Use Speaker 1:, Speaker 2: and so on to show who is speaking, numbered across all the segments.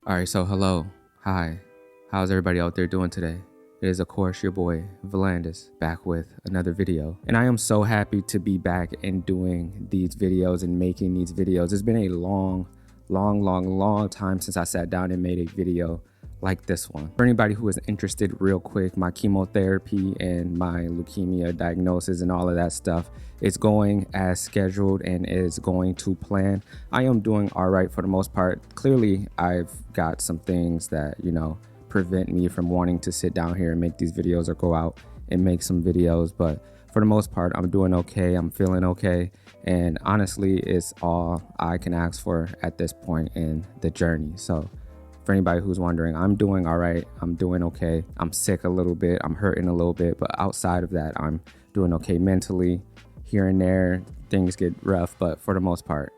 Speaker 1: All right, so hello, hi, how's everybody out there doing today? It is of course your boy Volandis back with another video, and I am so happy to be back and doing these videos and making these videos. It's been a long time since I sat down and made a video like this one. For anybody who is interested, real quick, my chemotherapy and my leukemia diagnosis and all of that stuff is going as scheduled and is going to plan. I am doing all right for the most part. Clearly, I've got some things that, prevent me from wanting to sit down here and make these videos or go out and make some videos. But for the most part, I'm doing okay. I'm feeling okay. And honestly, it's all I can ask for at this point in the journey. So for anybody who's wondering, I'm doing all right. I'm doing okay. I'm sick a little bit. I'm hurting a little bit. But outside of that, I'm doing okay mentally. Here and there, things get rough. But for the most part,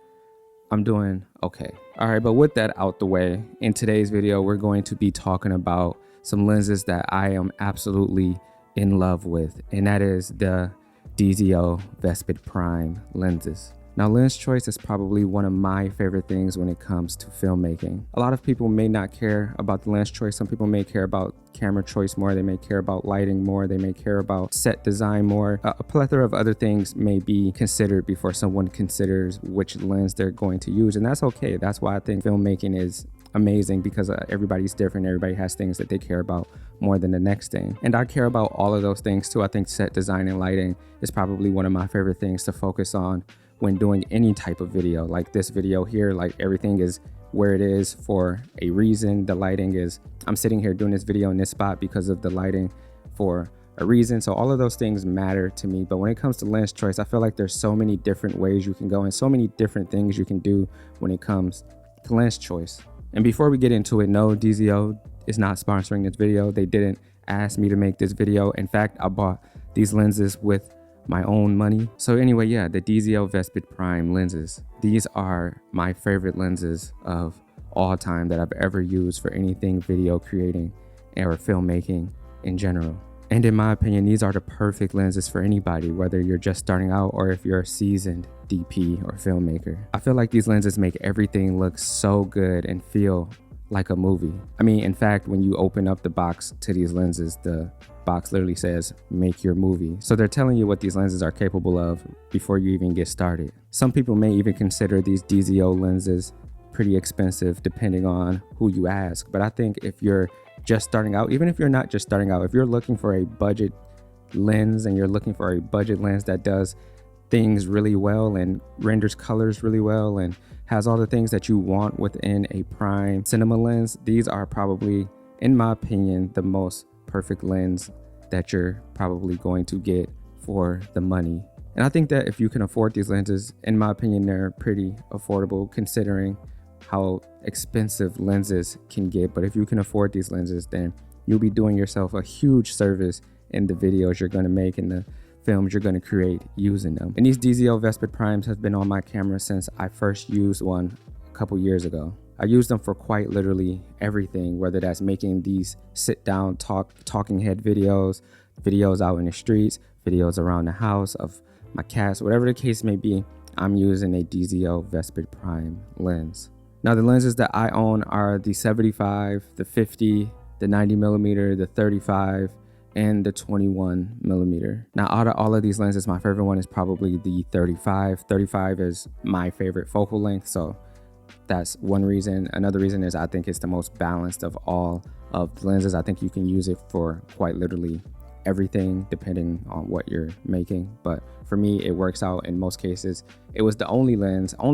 Speaker 1: I'm doing okay. All right, but with that out the way, in today's video, we're going to be talking about some lenses that I am absolutely in love with. And that is the DZO Vespid Prime lenses. Now, lens choice is probably one of my favorite things when it comes to filmmaking. A lot of people may not care about the lens choice. Some people may care about camera choice more. They may care about lighting more. They may care about set design more. A plethora of other things may be considered before someone considers which lens they're going to use. And that's okay. That's why I think filmmaking is amazing, because everybody's different. Everybody has things that they care about more than the next thing. And I care about all of those things too. I think set design and lighting is probably one of my favorite things to focus on when doing any type of video. Like this video here, like everything is where it is for a reason. The lighting is, I'm sitting here doing this video in this spot because of the lighting for a reason. So all of those things matter to me. But when it comes to lens choice, I feel like there's so many different ways you can go and so many different things you can do when it comes to lens choice. And before we get into it, no, DZO is not sponsoring this video. They didn't ask me to make this video. In fact, I bought these lenses with my own money. So anyway, yeah, the DZO Vespid Prime lenses. These are my favorite lenses of all time that I've ever used for anything video creating or filmmaking in general. And in my opinion, these are the perfect lenses for anybody, whether you're just starting out or if you're a seasoned DP or filmmaker. I feel like these lenses make everything look so good and feel like a movie. I mean, in fact, when you open up the box to these lenses, the box literally says, make your movie. So they're telling you what these lenses are capable of before you even get started. Some people may even consider these DZO lenses pretty expensive depending on who you ask. But I think if you're just starting out, even if you're not just starting out, if you're looking for a budget lens and you're looking for a budget lens that does things really well and renders colors really well and has all the things that you want within a prime cinema lens, these are probably, in my opinion, the most perfect lens that you're probably going to get for the money. And I think that if you can afford these lenses, in my opinion, they're pretty affordable considering how expensive lenses can get. But if you can afford these lenses, then you'll be doing yourself a huge service in the videos you're going to make and the films you're going to create using them. And these DZO Vespid Primes have been on my camera since I first used one a couple years ago. I use them for quite literally everything, whether that's making these sit down talking head videos out in the streets, videos around the house of my cats, whatever the case may be. I'm using a DZO Vespid Prime lens. Now the lenses that I own are the 75, the 50, the 90 millimeter, the 35, and the 21 millimeter. Now out of all of these lenses, my favorite one is probably the 35. 35 is my favorite focal length, so that's one reason. Another reason is I think it's the most balanced of all of the lenses. I think you can use it for quite literally everything depending on what you're making. But for me, it works out in most cases. It was the only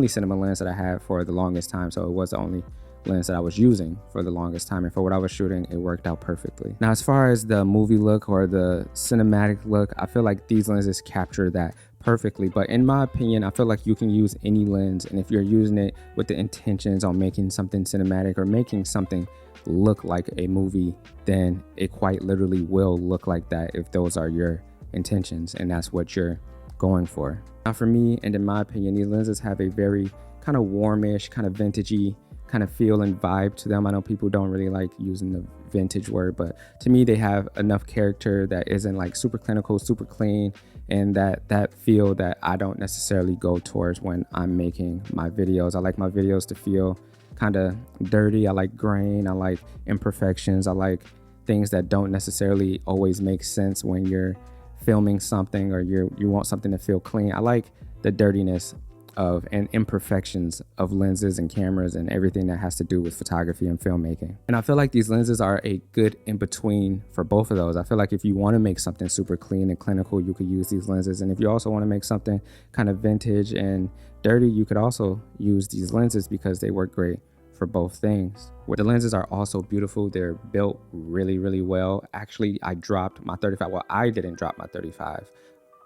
Speaker 1: cinema lens that I had for the longest time. So it was the only lens that I was using for the longest time. And for what I was shooting, it worked out perfectly. Now, as far as the movie look or the cinematic look, I feel like these lenses capture that perfectly. But in my opinion, I feel like you can use any lens, and if you're using it with the intentions on making something cinematic or making something look like a movie, then it quite literally will look like that if those are your intentions and that's what you're going for. Now for me, and in my opinion, these lenses have a very kind of warmish, kind of vintagey kind of feel and vibe to them. I know people don't really like using the vintage word, but to me they have enough character that isn't like super clinical, super clean, and that feel that I don't necessarily go towards when I'm making my videos. I like my videos to feel kind of dirty. I like grain. I like imperfections. I like things that don't necessarily always make sense when you're filming something, or you want something to feel clean. I like the dirtiness of and imperfections of lenses and cameras and everything that has to do with photography and filmmaking. And I feel like these lenses are a good in between for both of those. I feel like if you want to make something super clean and clinical, you could use these lenses. And if you also want to make something kind of vintage and dirty, you could also use these lenses because they work great for both things. Where the lenses are also beautiful. They're built really, really well. Actually, I dropped my 35. Well, I didn't drop my 35.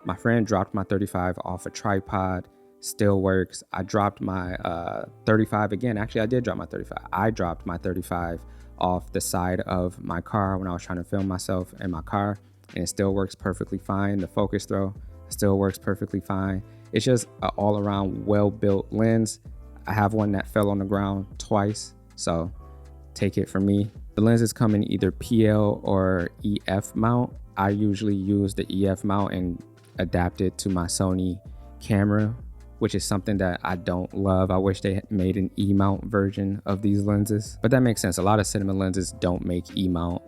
Speaker 1: My friend dropped my 35 off a tripod. Still works. I dropped my 35 again. Actually, I did drop my 35. I dropped my 35 off the side of my car when I was trying to film myself in my car, and it still works perfectly fine. The focus throw still works perfectly fine. It's just an all-around well-built lens. I have one that fell on the ground twice, so take it from me. The lenses come in either PL or EF mount. I usually use the EF mount and adapt it to my Sony camera, which is something that I don't love. I wish they made an E-mount version of these lenses, but that makes sense. A lot of cinema lenses don't make E-mount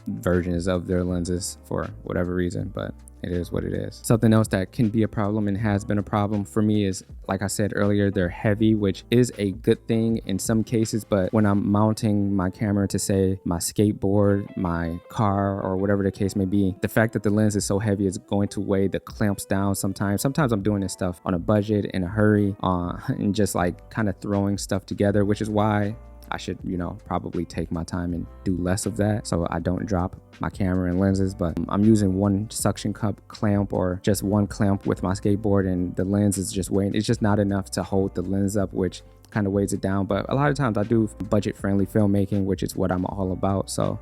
Speaker 1: versions of their lenses for whatever reason, but it is what it is. Something else that can be a problem and has been a problem for me is, like I said earlier, they're heavy, which is a good thing in some cases, but when I'm mounting my camera to, say, my skateboard, my car, or whatever the case may be, the fact that the lens is so heavy is going to weigh the clamps down sometimes. Sometimes I'm doing this stuff on a budget, in a hurry, and just like kind of throwing stuff together, which is why I should, probably take my time and do less of that so I don't drop my camera and lenses. But I'm using one suction cup clamp or just one clamp with my skateboard, and the lens is just weighing. It's just not enough to hold the lens up, which kind of weighs it down. But a lot of times I do budget-friendly filmmaking, which is what I'm all about. So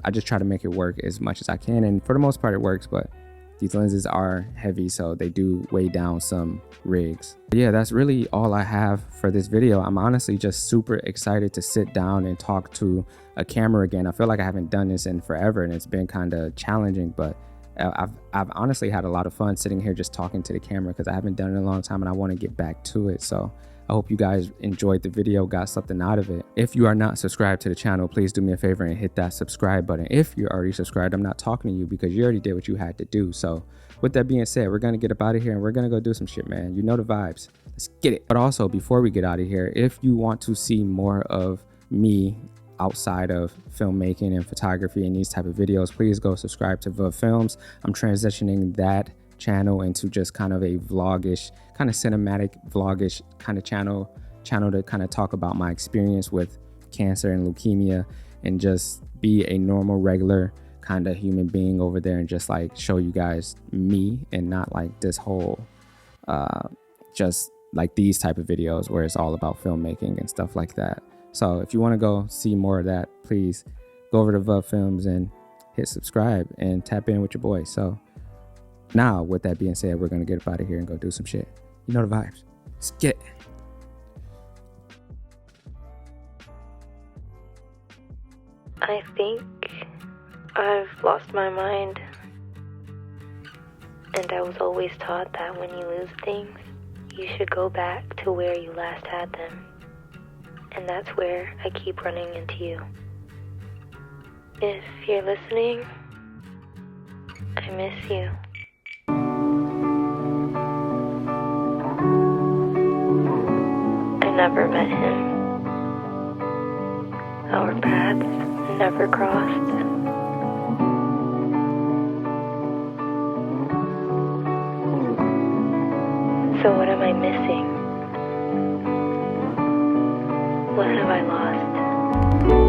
Speaker 1: I just try to make it work as much as I can. And for the most part, it works. But these lenses are heavy, so they do weigh down some rigs. But yeah, that's really all I have for this video. I'm honestly just super excited to sit down and talk to a camera again. I feel like I haven't done this in forever, and it's been kind of challenging, but I've honestly had a lot of fun sitting here just talking to the camera because I haven't done it in a long time and I want to get back to it. So I hope you guys enjoyed the video, got something out of it. If you are not subscribed to the channel, please do me a favor and hit that subscribe button. If you're already subscribed, I'm not talking to you because you already did what you had to do. So with that being said, we're going to get up out of here and we're going to go do some shit, man. You know the vibes. Let's get it. But also, before we get out of here, if you want to see more of me outside of filmmaking and photography and these type of videos, please go subscribe to DZOFILM. I'm transitioning that channel into just kind of a vlogish, kind of cinematic vlogish kind of channel to kind of talk about my experience with cancer and leukemia and just be a normal, regular kind of human being over there and just like show you guys me and not like this whole just like these type of videos where it's all about filmmaking and stuff like that. So if you want to go see more of that, please go over to DZOFILM and hit subscribe and tap in with your boy. So now, with that being said, we're going to get up out of here and go do some shit. You know the vibes. Let's get it.
Speaker 2: I think I've lost my mind. And I was always taught that when you lose things, you should go back to where you last had them. And that's where I keep running into you. If you're listening, I miss you. I never met him. Our paths never crossed. So what am I missing? What have I lost?